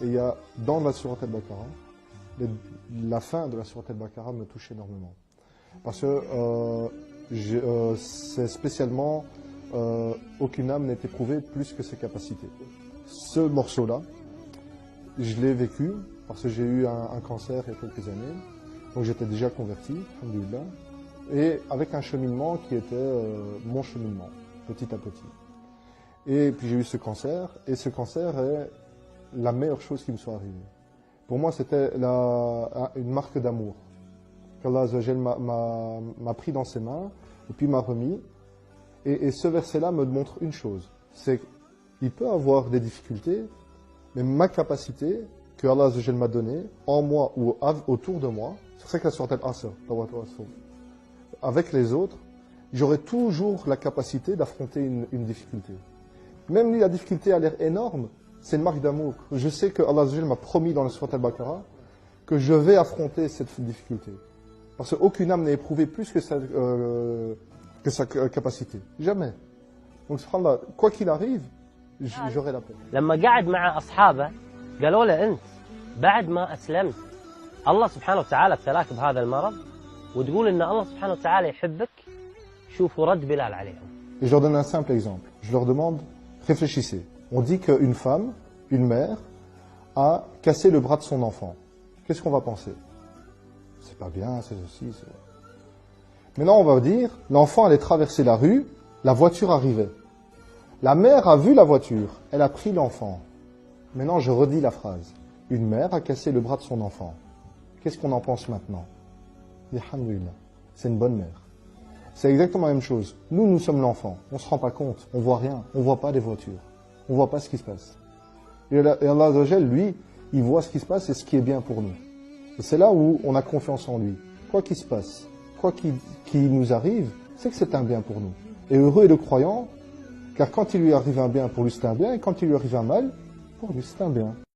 Et il y a, dans la Sourate al-Baqarah, la fin de la Sourate al-Baqarah me touche énormément. Parce que c'est spécialement aucune âme n'est éprouvée plus que ses capacités. Ce morceau-là, je l'ai vécu parce que j'ai eu un cancer il y a quelques années. Donc j'étais déjà converti, alhamdoulilah, et avec un cheminement qui était mon cheminement, petit à petit. Et puis j'ai eu ce cancer, et ce cancer est la meilleure chose qui me soit arrivée. Pour moi, c'était une marque d'amour qu'Allah Azzawajal m'a pris dans ses mains, et puis m'a remis. Et ce verset-là me montre une chose, c'est qu'il peut avoir des difficultés, mais ma capacité que Allah Azzawajal m'a donnée, en moi ou autour de moi, c'est pour ça que la sourate Al-Asr, avec les autres, j'aurai toujours la capacité d'affronter une difficulté. Même si la difficulté a l'air énorme, c'est une marque d'amour. Je sais que Allah Azzawajal m'a promis dans la sourate Al-Baqarah que je vais affronter cette difficulté. Parce qu'aucune âme n'est éprouvée plus que sa capacité. Jamais. Donc, subhanallah, quoi qu'il arrive, j'aurai la paix. لما قعد مع أصحابه قالوا له أنت بعد ما أسلمت الله سبحانه وتعالى ابتلاك بهذا المرض وتقول إن الله سبحانه وتعالى يحبك شوفوا رد بلال عليهم. Et je leur donne un simple exemple. Je leur demande, réfléchissez. On dit qu'une femme, une mère, a cassé le bras de son enfant. Qu'est-ce qu'on va penser? C'est pas bien, c'est ceci, c'est... Maintenant, on va dire, l'enfant allait traverser la rue, la voiture arrivait. La mère a vu la voiture, elle a pris l'enfant. Maintenant, je redis la phrase. Une mère a cassé le bras de son enfant. Qu'est-ce qu'on en pense maintenant? Alhamdulillah, c'est une bonne mère. C'est exactement la même chose. Nous sommes l'enfant. On ne se rend pas compte. On ne voit rien. On ne voit pas les voitures. On ne voit pas ce qui se passe. Et Allah Azzawajal, lui, il voit ce qui se passe et ce qui est bien pour nous. Et c'est là où on a confiance en lui. Quoi qu'il se passe, quoi qu'il nous arrive, c'est que c'est un bien pour nous. Et heureux est le croyant, car quand il lui arrive un bien, pour lui c'est un bien, et quand il lui arrive un mal, pour lui c'est un bien.